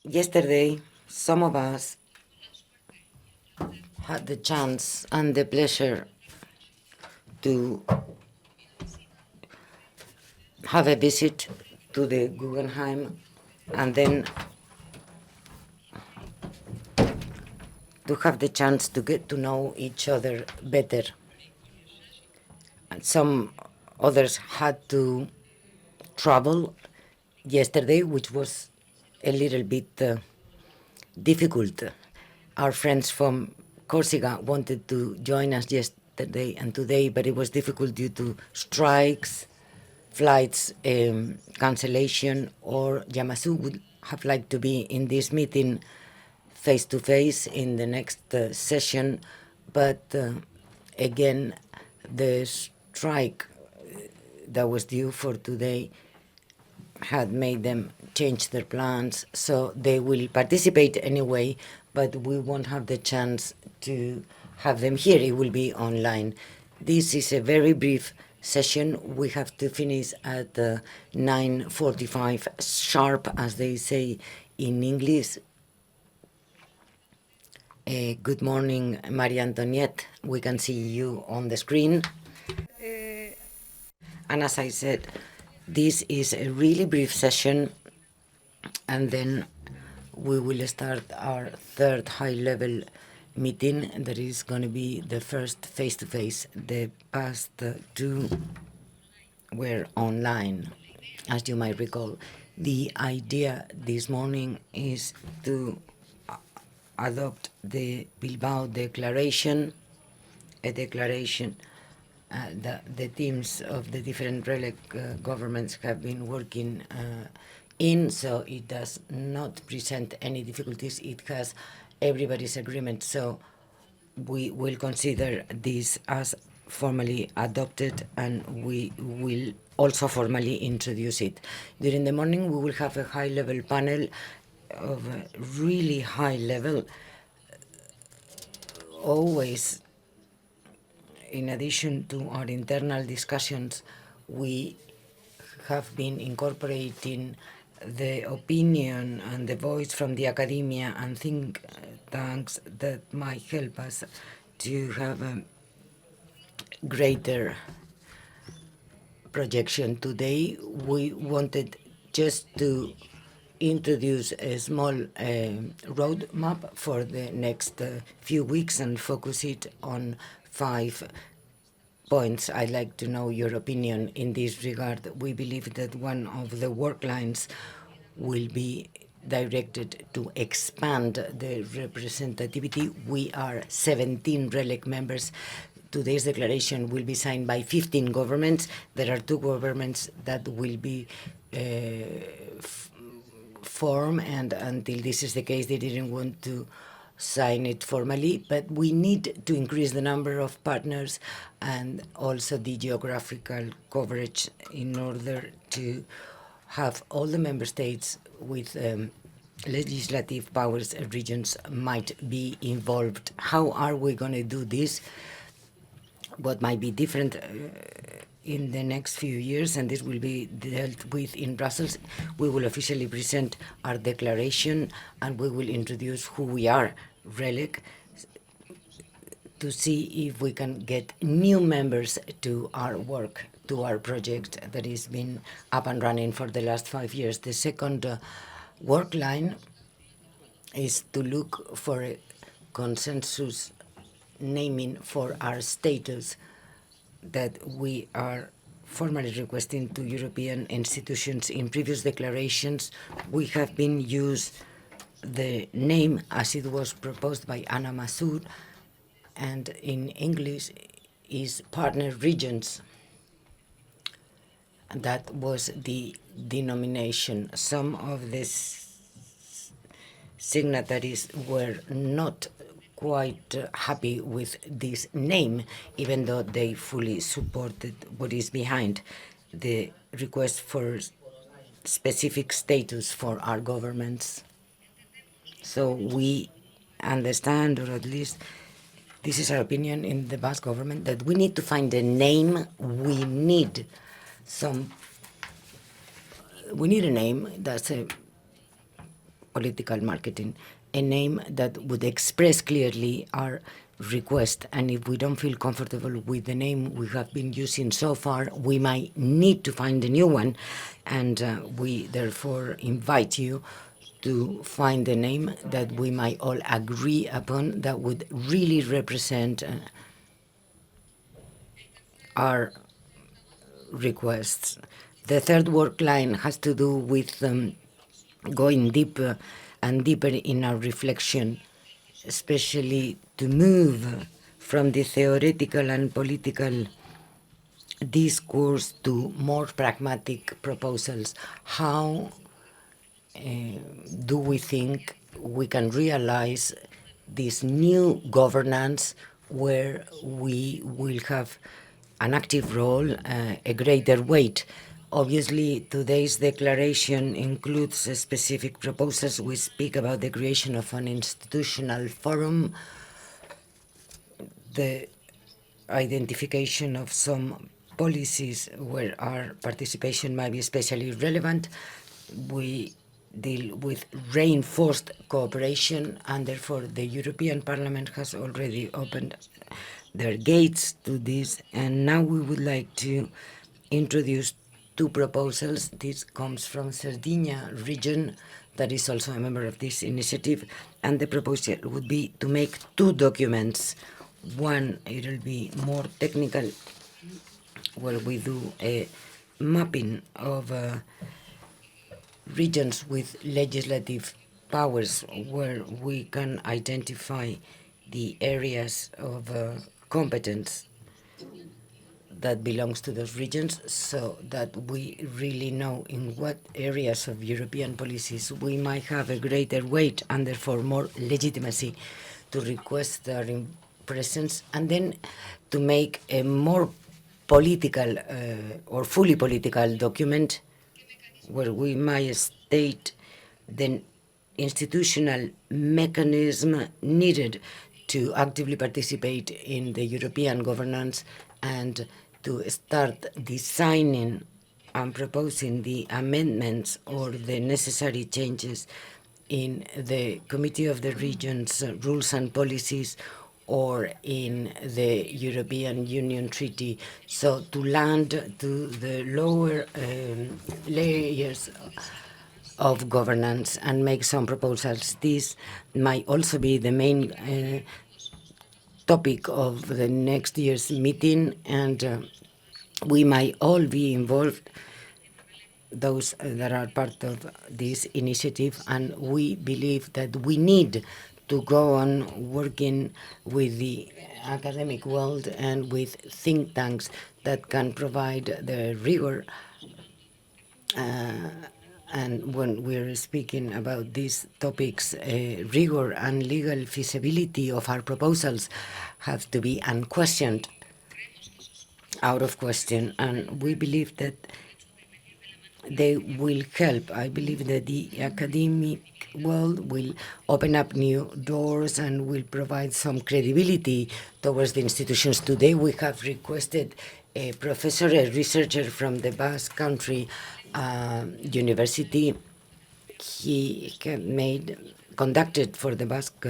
Yesterday, some of us had the chance and the pleasure to have a visit to the Guggenheim and then to have the chance to get to know each other better. And some others had to travel yesterday, which was a little bit difficult. Our friends from Corsica wanted to join us yesterday and today, but it was difficult due to strikes, flights cancellation, or Yamasu would have liked to be in this meeting face to face in the next session, but again, the strike that was due for today had made them change their plans, so they will participate anyway, but we won't have the chance to have them here. It will be online. This is a very brief session. We have to finish at 9:45 sharp, as they say in English. Good morning, Maria Antoniette. We can see you on the screen. And as I said, this is a really brief session, and then we will start our third high-level meeting. That is going to be the first face-to-face. The past two were online, as you might recall. The idea this morning is to adopt the Bilbao Declaration, a declaration the teams of the different RLEG governments have been working in, so it does not present any difficulties. It has everybody's agreement, so we will consider this as formally adopted, and we will also formally introduce it. During the morning, we will have a high-level panel of a really high level, always. In addition to our internal discussions, we have been incorporating the opinion and the voice from the academia and think tanks that might help us to have a greater projection. Today, we wanted just to introduce a small roadmap for the next few weeks and focus it on 5 points. I'd like to know your opinion in this regard. We believe that one of the work lines will be directed to expand the representativity. We are 17 RLEG members. Today's declaration will be signed by 15 governments. There are 2 governments that will be formed, and until this is the case, they didn't want to sign it formally, but we need to increase the number of partners and also the geographical coverage in order to have all the member states with legislative powers and regions might be involved. How are we going to do this? What might be different in the next few years, and this will be dealt with in Brussels. We will officially present our declaration, and we will introduce who we are, RLEG, to see if we can get new members to our work, to our project that has been up and running for the last 5 years. The second work line is to look for a consensus naming for our status that we are formally requesting to European institutions. In previous declarations, we have been used the name as it was proposed by Anna Massoud, and in English is partner regions. That was the denomination. Some of the signatories were not quite happy with this name, even though they fully supported what is behind the request for specific status for our governments. So we understand, or at least this is our opinion in the Basque government, that we need to find a name. We need a name that's a political marketing, a name that would express clearly our request. And if we don't feel comfortable with the name we have been using so far, we might need to find a new one. And we therefore invite you to find a name that we might all agree upon that would really represent our requests. The third work line has to do with going deeper and deeper in our reflection, especially to move from the theoretical and political discourse to more pragmatic proposals. How do we think we can realize this new governance where we will have an active role, a greater weight? Obviously, today's declaration includes specific proposals. We speak about the creation of an institutional forum, the identification of some policies where our participation might be especially relevant. We deal with reinforced cooperation, and therefore the European Parliament has already opened their gates to this. And now we would like to introduce two proposals. This comes from Sardinia region, that is also a member of this initiative, and the proposal would be to make two documents. One, it'll be more technical, where we do a mapping of regions with legislative powers, where we can identify the areas of competence that belongs to those regions, so that we really know in what areas of European policies we might have a greater weight and therefore more legitimacy to request their presence, and then to make a more political or fully political document where we might state the institutional mechanism needed to actively participate in the European governance and to start designing and proposing the amendments or the necessary changes in the Committee of the Regions rules and policies or in the European Union Treaty. So to land to the lower layers of governance and make some proposals. This might also be the main topic of the next year's meeting, and we might all be involved, those that are part of this initiative, and we believe that we need to go on working with the academic world and with think tanks that can provide the rigor. And when we're speaking about these topics, rigor and legal feasibility of our proposals have to be unquestioned, out of question, and we believe that they will help. I believe that the academic world will open up new doors and will provide some credibility towards the institutions. Today we have requested a professor, a researcher from the Basque Country University. He conducted for the Basque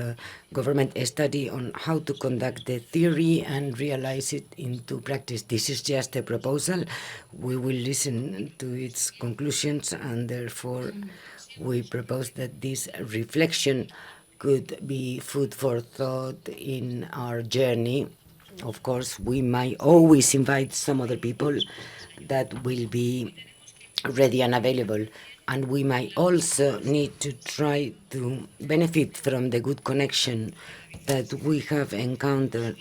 government a study on how to conduct the theory and realize it into practice. This is just a proposal. We will listen to its conclusions, and therefore we propose that this reflection could be food for thought in our journey. Of course, we might always invite some other people that will be ready and available. And we might also need to try to benefit from the good connection that we have encountered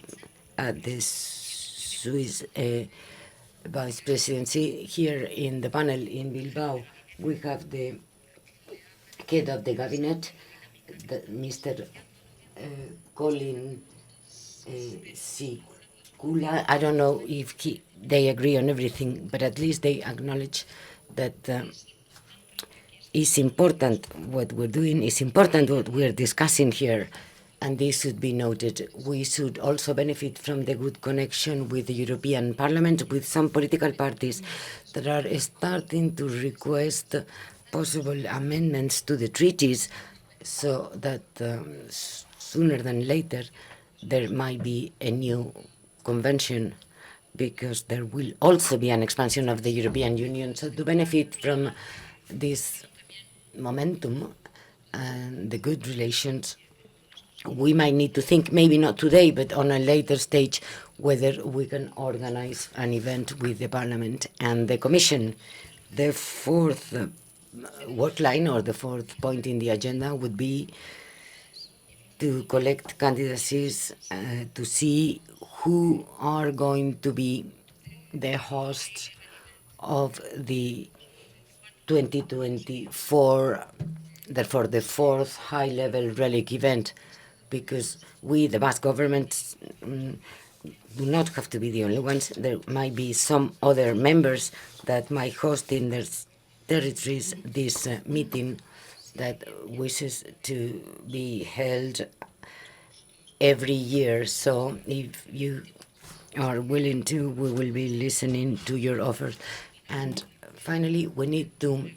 at the Swiss Vice Presidency. Here in the panel in Bilbao, we have the head of the cabinet, Mr. Colin Sikula. I don't know if they agree on everything, but at least they acknowledge that it's important what we're doing, it's important what we're discussing here, and this should be noted. We should also benefit from the good connection with the European Parliament, with some political parties that are starting to request possible amendments to the treaties so that sooner than later there might be a new convention, because there will also be an expansion of the European Union. So to benefit from this momentum and the good relations, we might need to think, maybe not today, but on a later stage, whether we can organize an event with the Parliament and the Commission. The fourth work line, or the fourth point in the agenda, would be to collect candidacies to see who are going to be the hosts of the 2024, therefore the fourth high-level RELIC event, because we, the Basque government, do not have to be the only ones. There might be some other members that might host in their territories this meeting that wishes to be held every year. So if you are willing to, we will be listening to your offers. And finally, we need to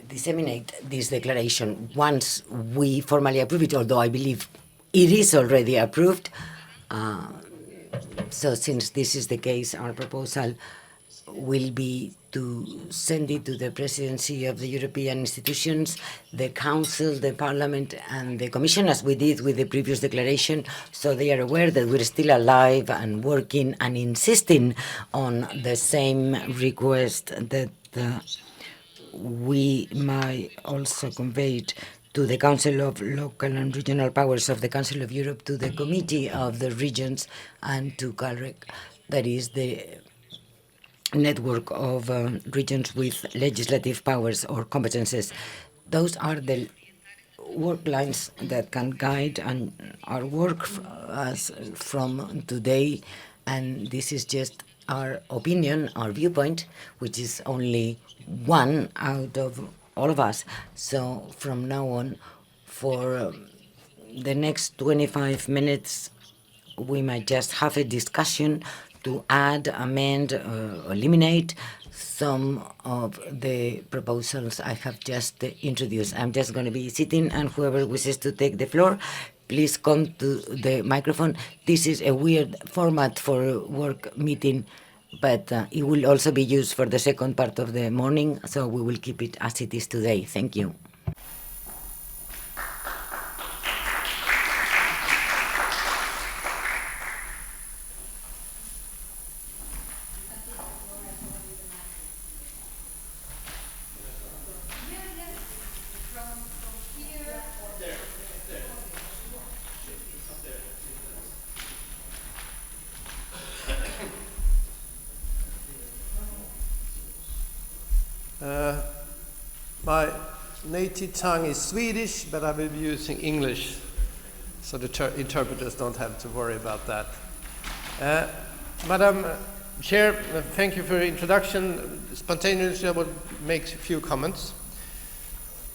disseminate this declaration once we formally approve it, although I believe it is already approved. So since this is the case, our proposal will be to send it to the presidency of the European institutions, the Council, the Parliament, and the Commission, as we did with the previous declaration, so they are aware that we're still alive and working and insisting on the same request that we might also convey it to the Council of Local and Regional Powers of the Council of Europe, to the Committee of the Regions, and to CALREC, that is the network of regions with legislative powers or competences. Those are the work lines that can guide our work as from today, and this is just our opinion, our viewpoint, which is only one out of all of us. So from now on, for the next 25 minutes, we might just have a discussion to add, amend, eliminate some of the proposals I have just introduced. I'm just going to be sitting, and whoever wishes to take the floor, please come to the microphone. This is a weird format for a work meeting, but it will also be used for the second part of the morning, so we will keep it as it is today. Thank you. My native tongue is Swedish, but I will be using English, so the interpreters don't have to worry about that. Madam Chair, thank you for your introduction. Spontaneously, I will make a few comments.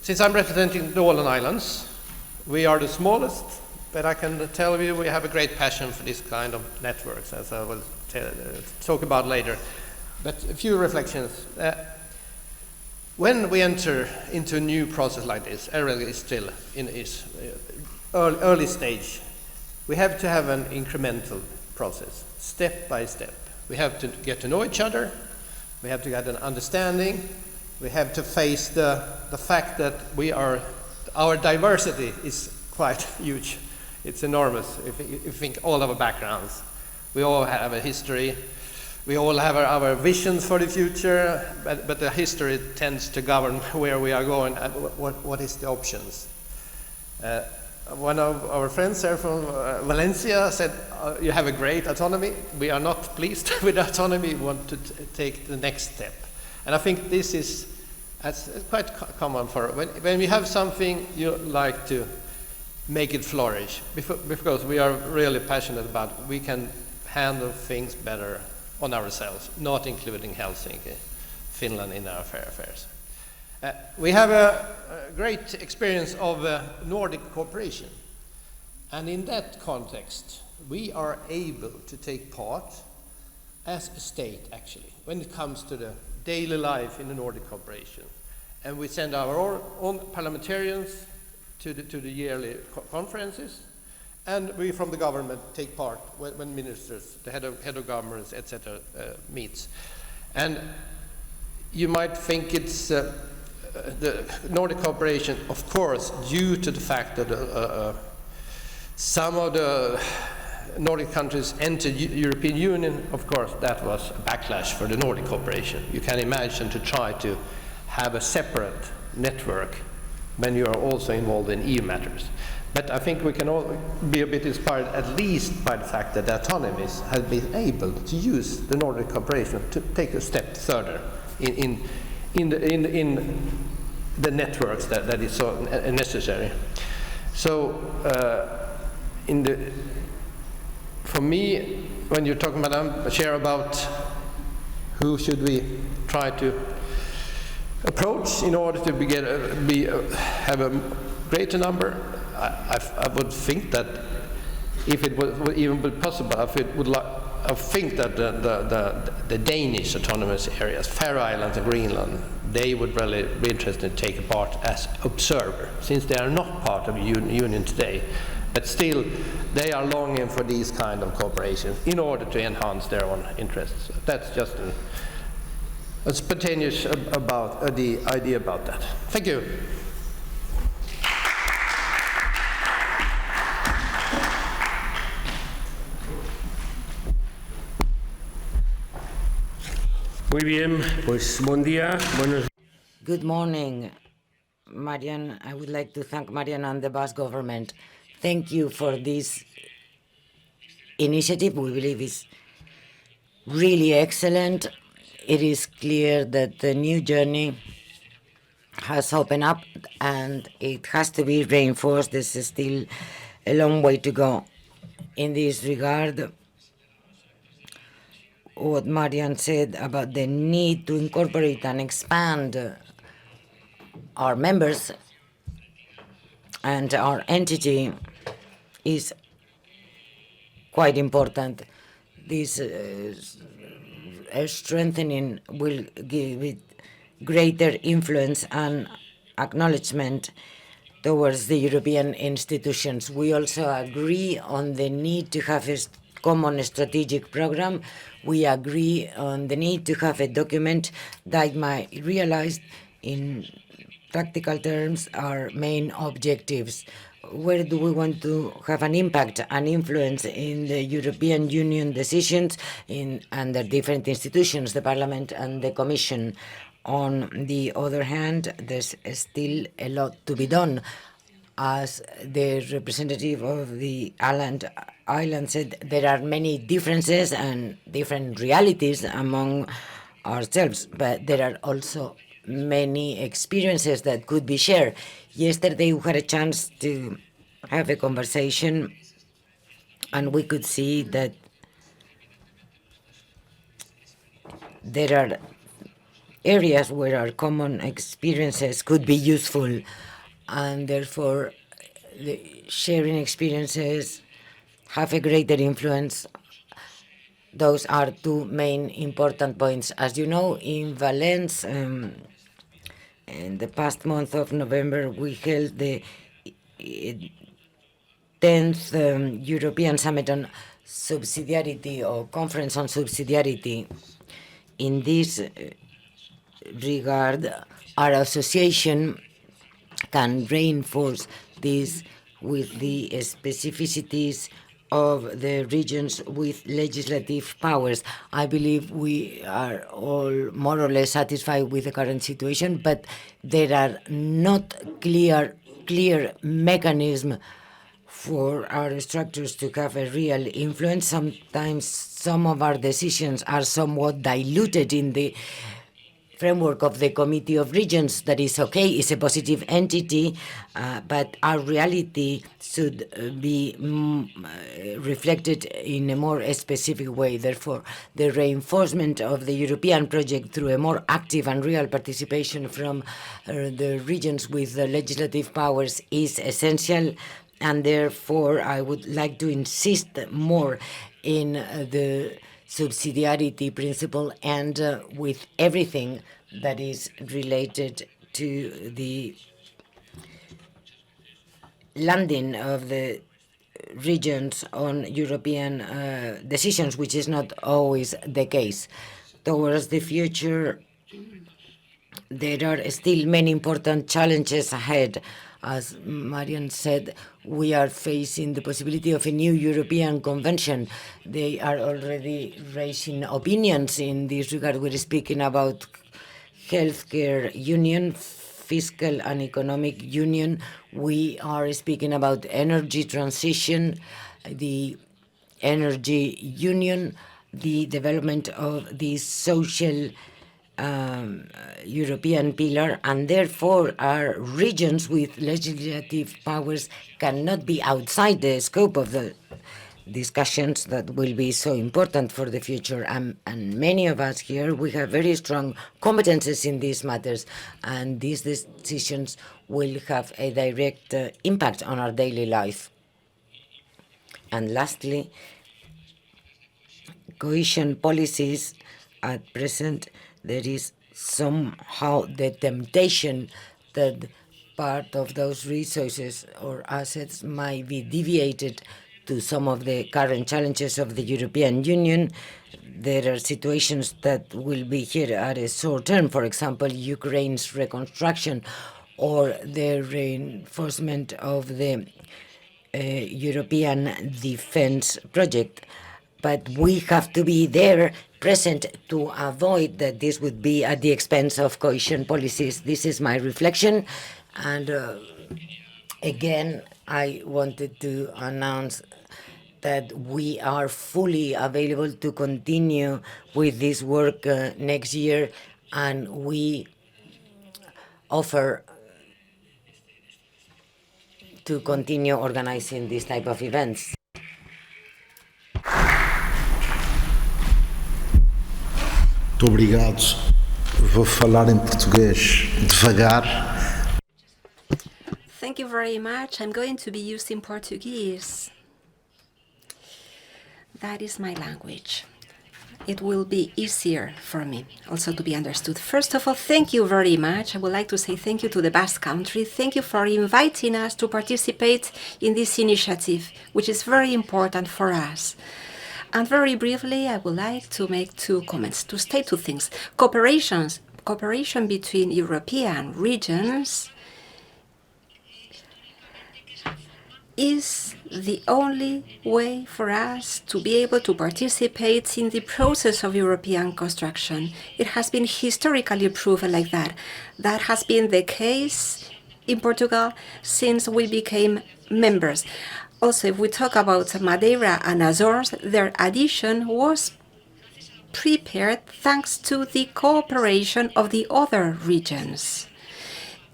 Since I'm representing the Åland Islands, we are the smallest, but I can tell you we have a great passion for this kind of networks, as I will talk about later. But a few reflections. When we enter into a new process like this, RLEG is still in its early stage. We have to have an incremental process, step by step. We have to get to know each other. We have to get an understanding. We have to face the fact that our diversity is quite huge. It's enormous if you think all our backgrounds. We all have a history. We all have our visions for the future, but the history tends to govern where we are going and what is the options. One of our friends here from Valencia said, you have a great autonomy. We are not pleased with autonomy. We want to take the next step. And I think this is quite common for when we have something, you like to make it flourish, because we are really passionate about it. We can handle things better on ourselves, not including Helsinki, Finland in our affairs. We have a great experience of Nordic cooperation, and in that context we are able to take part as a state, actually, when it comes to the daily life in the Nordic cooperation. And we send our own parliamentarians to the yearly conferences, and we from the government take part when ministers, the head of governments, etc., meets. And you might think it's the Nordic cooperation, of course, due to the fact that some of the Nordic countries entered European Union, of course, that was a backlash for the Nordic cooperation. You can imagine to try to have a separate network when you are also involved in EU matters. But I think we can all be a bit inspired, at least by the fact that the autonomies have been able to use the Nordic cooperation to take a step further in the networks that is so necessary. So, for me, when you're talking, Madam Chair, about who should we try to approach in order to have a greater number, I would think that if it would even be possible, I think that the Danish autonomous areas, Faroe Islands and Greenland, they would really be interested to take a part as observer, since they are not part of the Union today. But still, they are longing for these kind of cooperation in order to enhance their own interests. That's just a spontaneous about the idea about that. Thank you. Muy bien, pues buen día, buenos. Good morning, Marian. I would like to thank Marian and the Basque government. Thank you for this initiative. We believe it's really excellent. It is clear that the new journey has opened up and it has to be reinforced. There's still a long way to go. In this regard, what Marian said about the need to incorporate and expand our members and our entity is quite important. This strengthening will give it greater influence and acknowledgement towards the European institutions. We also agree on the need to have a common strategic program. We agree on the need to have a document that might realize in practical terms our main objectives. Where do we want to have an impact and influence in the European Union decisions under different institutions, the Parliament and the Commission? On the other hand, there's still a lot to be done. As the representative of the island said, there are many differences and different realities among ourselves, but there are also many experiences that could be shared. Yesterday, we had a chance to have a conversation, and we could see that there are areas where our common experiences could be useful, and therefore the sharing experiences have a greater influence. Those are two main important points. As you know, in Valence, in the past month of November, we held the 10th European Summit on Subsidiarity, or Conference on Subsidiarity. In this regard, our association can reinforce this with the specificities of the regions with legislative powers. I believe we are all more or less satisfied with the current situation, but there are not clear mechanisms for our structures to have a real influence. Sometimes some of our decisions are somewhat diluted in the framework of the Committee of Regions. That is okay, it's a positive entity, but our reality should be reflected in a more specific way. Therefore, the reinforcement of the European project through a more active and real participation from the regions with the legislative powers is essential, and therefore I would like to insist more in the subsidiarity principle and with everything that is related to the landing of the regions on European decisions, which is not always the case. Towards the future, there are still many important challenges ahead. As Marian said, we are facing the possibility of a new European Convention. They are already raising opinions in this regard. We're speaking about healthcare union, fiscal and economic union. We are speaking about energy transition, the energy union, the development of the social European pillar, and therefore our regions with legislative powers cannot be outside the scope of the discussions that will be so important for the future. And many of us here, we have very strong competences in these matters, and these decisions will have a direct impact on our daily life. And lastly, cohesion policies at present, there is somehow the temptation that part of those resources or assets might be deviated to some of the current challenges of the European Union. There are situations that will be here at a short term, for example, Ukraine's reconstruction or the reinforcement of the European defense project. But we have to be there present to avoid that this would be at the expense of cohesion policies. This is my reflection. And again, I wanted to announce that we are fully available to continue with this work next year, and we offer to continue organizing this type of events. Muito obrigado. Vou falar em português devagar. Thank you very much. I'm going to be using Portuguese. That is my language. It will be easier for me also to be understood. First of all, thank you very much. I would like to say thank you to the Basque Country. Thank you for inviting us to participate in this initiative, which is very important for us. And very briefly, I would like to make two comments, to state two things. Cooperation between European regions is the only way for us to be able to participate in the process of European construction. It has been historically proven like that. That has been the case in Portugal since we became members. Also, if we talk about Madeira and Azores, their addition was prepared thanks to the cooperation of the other regions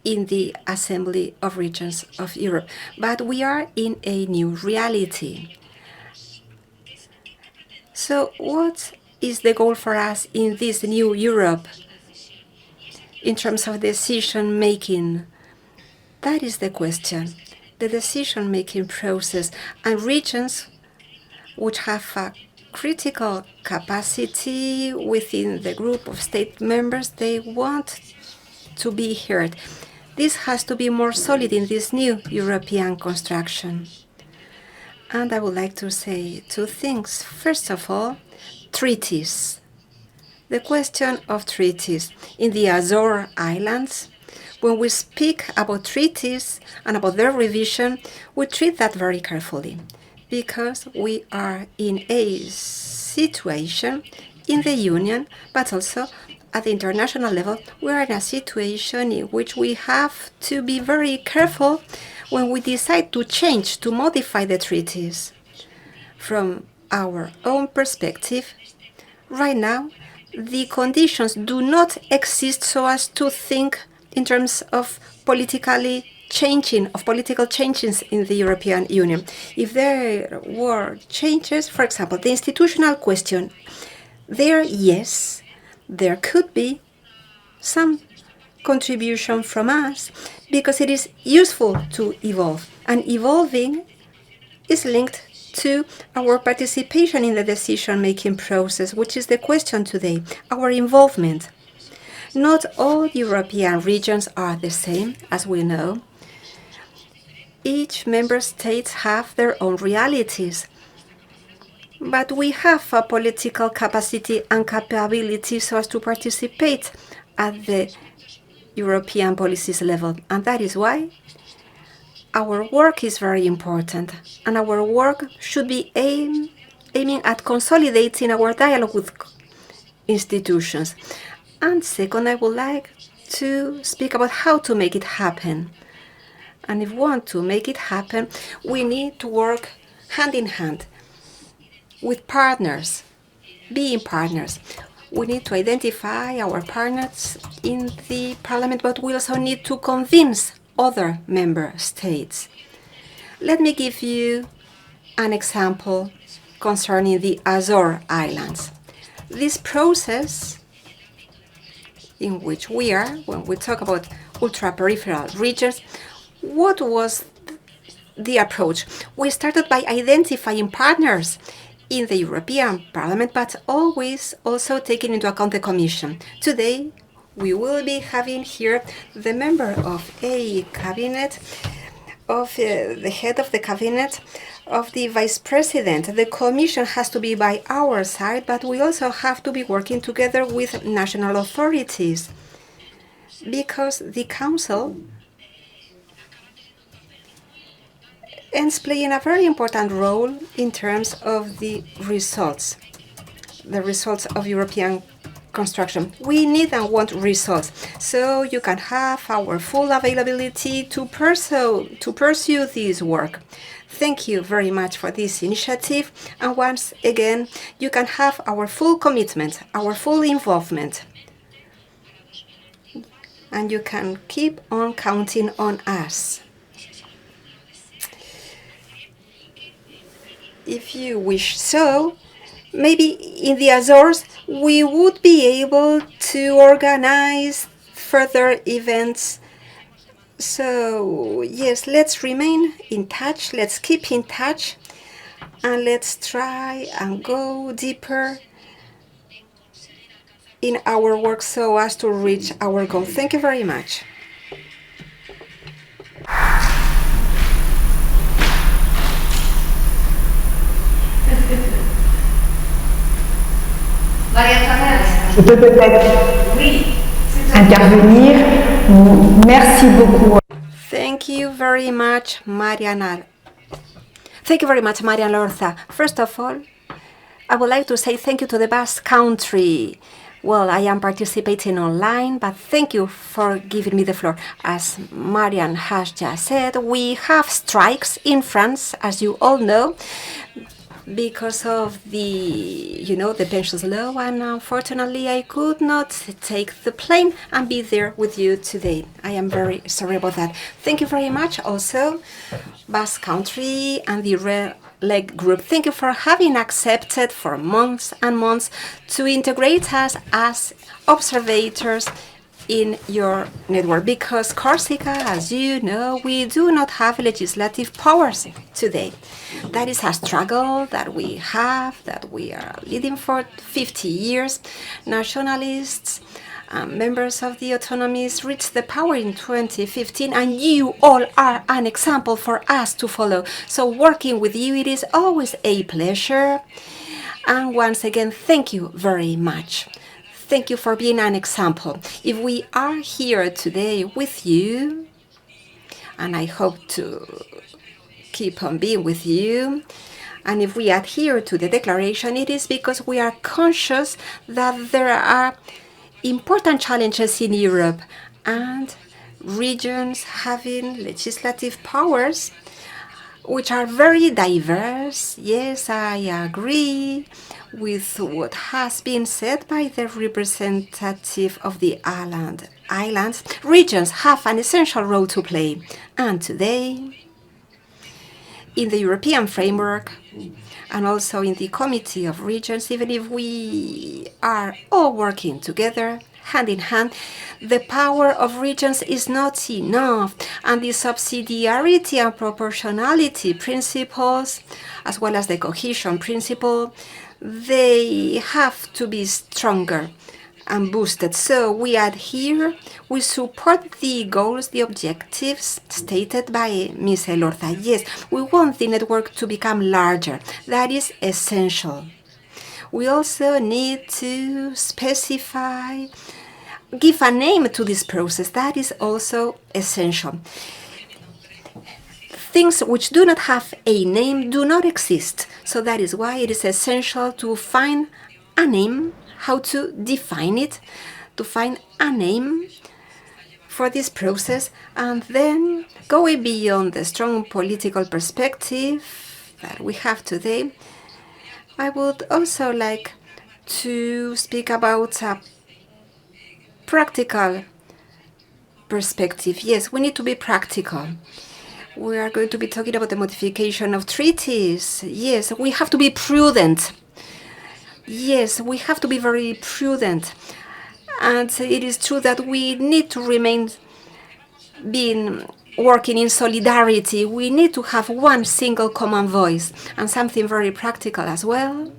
in the Assembly of Regions of Europe. But we are in a new reality. So what is the goal for us in this new Europe in terms of decision-making? That is the question. The decision-making process, and regions which have a critical capacity within the group of state members, they want to be heard. This has to be more solid in this new European construction. And I would like to say two things. First of all, treaties. The question of treaties. In the Azores Islands, when we speak about treaties and about their revision, we treat that very carefully because we are in a situation in the Union, but also at the international level, we are in a situation in which we have to be very careful when we decide to change, to modify the treaties. From our own perspective, right now, the conditions do not exist so as to think in terms of political changes in the European Union. If there were changes, for example, the institutional question, yes, there could be some contribution from us because it is useful to evolve. And evolving is linked to our participation in the decision-making process, which is the question today, our involvement. Not all European regions are the same, as we know. Each member state have their own realities. But we have a political capacity and capability so as to participate at the European policies level. And that is why our work is very important. And our work should be aiming at consolidating our dialogue with institutions. And second, I would like to speak about how to make it happen. And if we want to make it happen, we need to work hand in hand with partners, being partners. We need to identify our partners in the parliament, but we also need to convince other member states. Let me give you an example concerning the Azore Islands. This process in which we are, when we talk about ultra-peripheral regions, what was the approach? We started by identifying partners in the European Parliament, but always also taking into account the Commission. Today, we will be having here the member of a cabinet, of the head of the cabinet, of the vice president. The Commission has to be by our side, but we also have to be working together with national authorities, because the Council ends playing a very important role in terms of the results of European construction. We need and want results, so you can have our full availability to pursue this work. Thank you very much for this initiative, and once again, you can have our full commitment, our full involvement, and you can keep on counting on us. If you wish so, maybe in the Azores we would be able to organize further events. So yes, let's remain in touch, let's keep in touch, and let's try and go deeper in our work so as to reach our goal. Thank you very much. Je peux peut-être intervenir. Merci beaucoup. Thank you very much, Mariana. Thank you very much, Marian Lorza. First of all, I would like to say thank you to the Basque Country. Well, I am participating online, but thank you for giving me the floor. As Marian has just said, we have strikes in France, as you all know, because of the pensions law, and unfortunately I could not take the plane and be there with you today. I am very sorry about that. Thank you very much also, Basque Country and the RLEG group. Thank you for having accepted for months and months to integrate us as observators in your network, because Corsica, as you know, we do not have legislative powers today. That is a struggle that we have, that we are leading for 50 years. Nationalists, members of the autonomies reached the power in 2015, and you all are an example for us to follow. So working with you, it is always a pleasure. And once again, thank you very much. Thank you for being an example. If we are here today with you, and I hope to keep on being with you, and if we adhere to the declaration, it is because we are conscious that there are important challenges in Europe, and regions having legislative powers which are very diverse. Yes, I agree with what has been said by the representative of the islands. Regions have an essential role to play, and today, in the European framework, and also in the Committee of Regions, even if we are all working together, hand in hand. The power of regions is not enough, and the subsidiarity and proportionality principles, as well as the cohesion principle, they have to be stronger and boosted. So we adhere, we support the goals, the objectives stated by Ms. Elorza. Yes, we want the network to become larger. That is essential. We also need to specify, give a name to this process. That is also essential. Things which do not have a name do not exist. So that is why it is essential to find a name, how to define it, to find a name for this process, and then going beyond the strong political perspective that we have today, I would also like to speak about a practical perspective. Yes, we need to be practical. We are going to be talking about the modification of treaties. Yes, we have to be prudent. Yes, we have to be very prudent. And it is true that we need to remain working in solidarity. We need to have one single common voice. And something very practical as well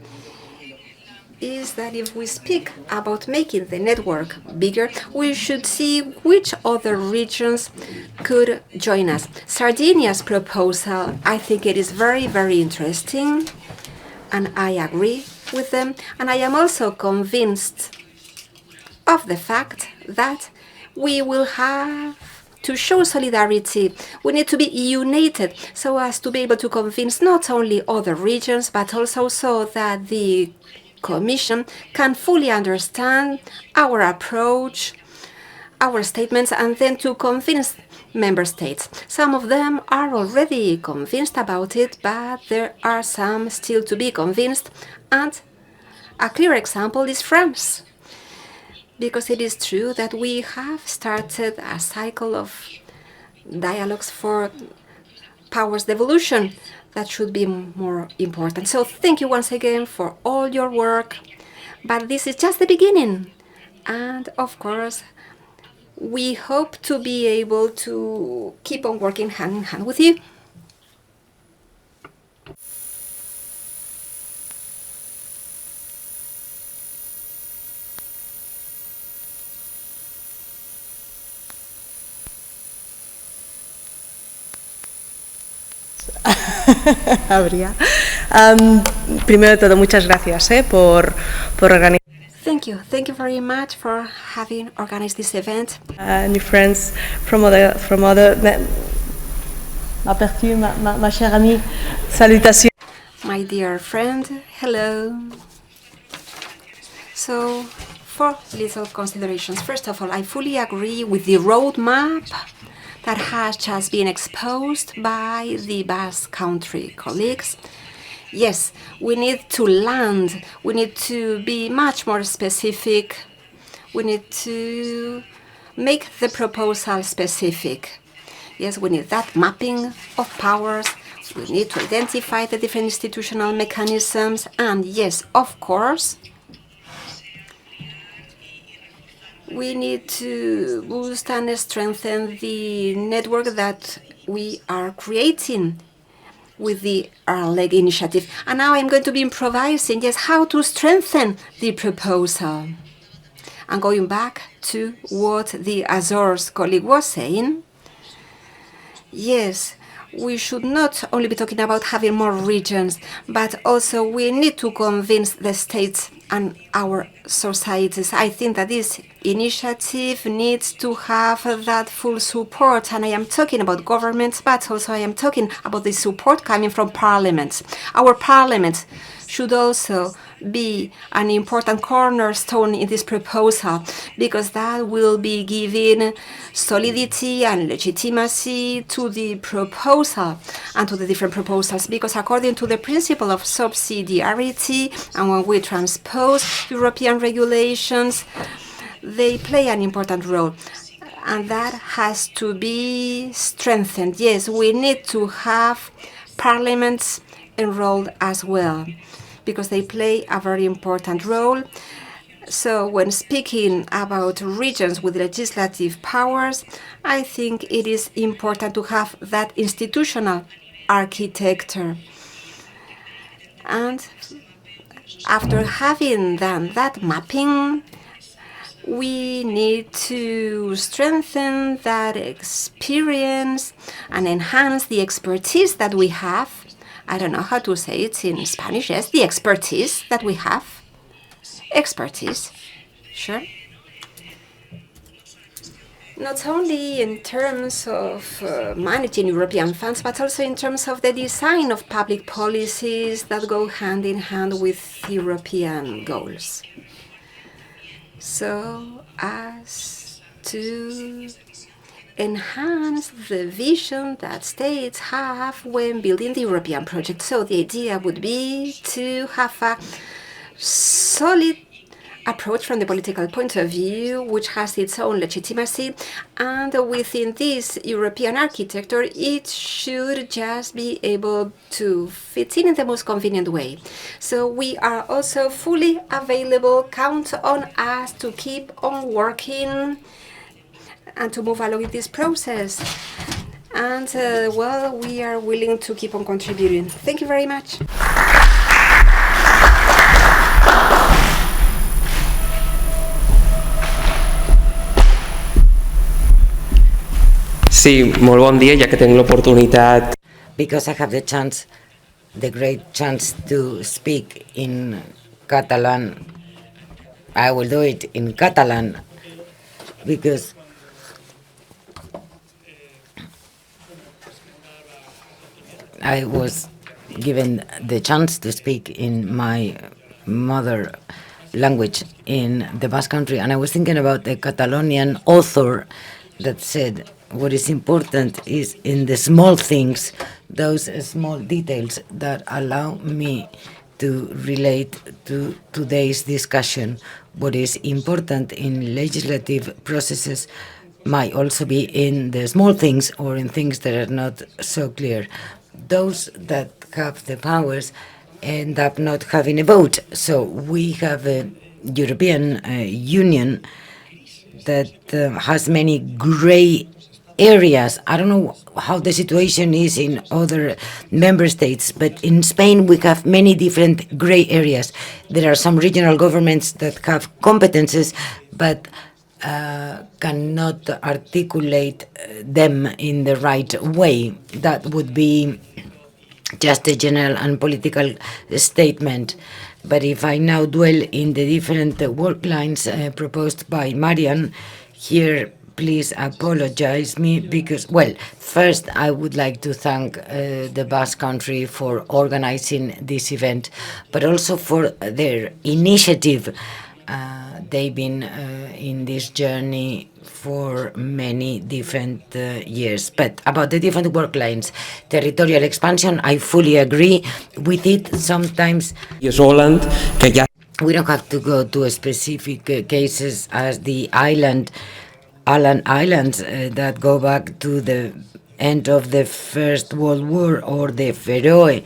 is that if we speak about making the network bigger, we should see which other regions could join us. Sardinia's proposal, I think it is very, very interesting, and I agree with them. And I am also convinced of the fact that we will have to show solidarity. We need to be united so as to be able to convince not only other regions, but also so that the Commission can fully understand our approach, our statements, and then to convince member states. Some of them are already convinced about it, but there are some still to be convinced. And a clear example is France, because it is true that we have started a cycle of dialogues for powers devolution that should be more important. So thank you once again for all your work, but this is just the beginning. And of course, we hope to be able to keep on working hand in hand with you. Habría. Primero de todo, muchas gracias por organizar. Thank you. Thank you very much for having organized this event. New friends from other. Aperçu, ma chère amie. Salutations. My dear friend, hello. So, 4 little considerations. First of all, I fully agree with the roadmap that has just been exposed by the Basque Country colleagues. Yes, we need to land. We need to be much more specific. We need to make the proposal specific. Yes, we need that mapping of powers. We need to identify the different institutional mechanisms. And yes, of course, we need to boost and strengthen the network that we are creating with the RLEG initiative. And now I'm going to be improvising, yes, how to strengthen the proposal. And going back to what the Azores colleague was saying, yes, we should not only be talking about having more regions, but also we need to convince the states and our societies. I think that this initiative needs to have that full support, and I am talking about governments, but also I am talking about the support coming from parliaments. Our parliaments should also be an important cornerstone in this proposal, because that will be giving solidity and legitimacy to the proposal and to the different proposals, because according to the principle of subsidiarity, and when we transpose European regulations, they play an important role, and that has to be strengthened. Yes, we need to have parliaments enrolled as well, because they play a very important role. So when speaking about regions with legislative powers, I think it is important to have that institutional architecture. And after having done that mapping, we need to strengthen that experience and enhance the expertise that we have. I don't know how to say it in Spanish. Yes, the expertise that we have. Expertise, sure. Not only in terms of managing European funds, but also in terms of the design of public policies that go hand in hand with European goals. So as to enhance the vision that states have when building the European project. So the idea would be to have a solid approach from the political point of view, which has its own legitimacy, and within this European architecture, it should just be able to fit in the most convenient way. So we are also fully available. Count on us to keep on working and to move along in this process. And well, we are willing to keep on contributing. Thank you very much. Sí, molt bon dia, ja que tinc l'oportunitat. Because I have the great chance to speak in Catalan, I will do it in Catalan, because I was given the chance to speak in my mother language in the Basque Country, and I was thinking about the Catalonian author that said, what is important is in the small things, those small details that allow me to relate to today's discussion. What is important in legislative processes might also be in the small things or in things that are not so clear. Those that have the powers end up not having a vote. So we have a European Union that has many gray areas. I don't know how the situation is in other member states, but in Spain we have many different gray areas. There are some regional governments that have competences, but cannot articulate them in the right way. That would be just a general and political statement. But if I now dwell in the different work lines proposed by Marian, here please apologize me because, well, first I would like to thank the Basque Country for organizing this event, but also for their initiative. They've been in this journey for many different years. But about the different work lines, territorial expansion, I fully agree with it. Sometimes we don't have to go to specific cases as the Islands that go back to the end of the First World War, or the Faroe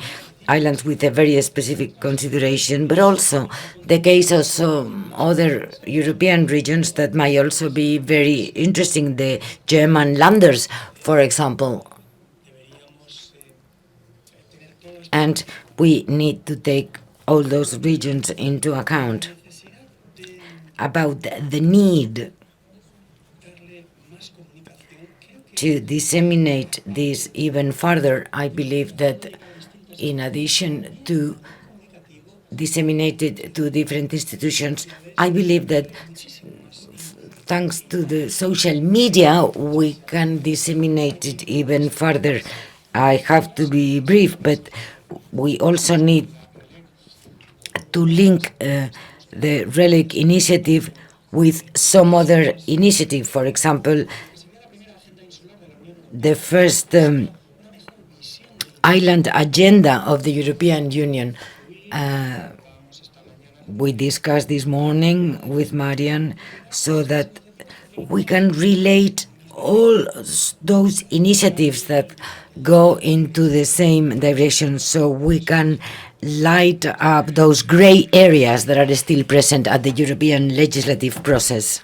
Islands with a very specific consideration, but also the case of some other European regions that might also be very interesting, the German Landers, for example. And we need to take all those regions into account. About the need to disseminate this even further, I believe that in addition to disseminate it to different institutions, I believe that thanks to the social media, we can disseminate it even further. I have to be brief, but we also need to link the RLEG initiative with some other initiative. For example, the first island agenda of the European Union. We discussed this morning with Marian so that we can relate all those initiatives that go into the same direction, so we can light up those gray areas that are still present at the European legislative process.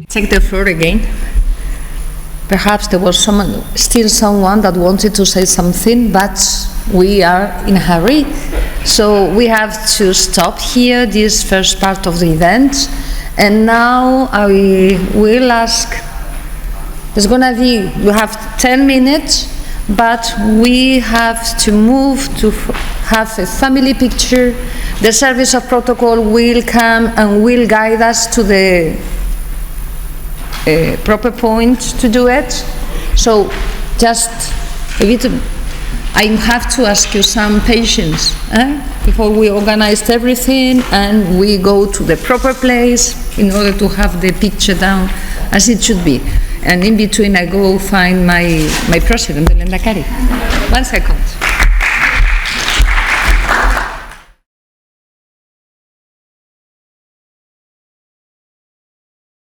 Take the floor again. Perhaps there was still someone that wanted to say something, but we are in a hurry. So we have to stop here this first part of the event. And now I will ask, it's going to be, we have 10 minutes, but we have to move to have a family picture. The service of protocol will come and will guide us to the proper point to do it. So just a bit, I have to ask you some patience before we organize everything and we go to the proper place in order to have the picture down as it should be. And in between I go find my president, the Lendakari. 1 second.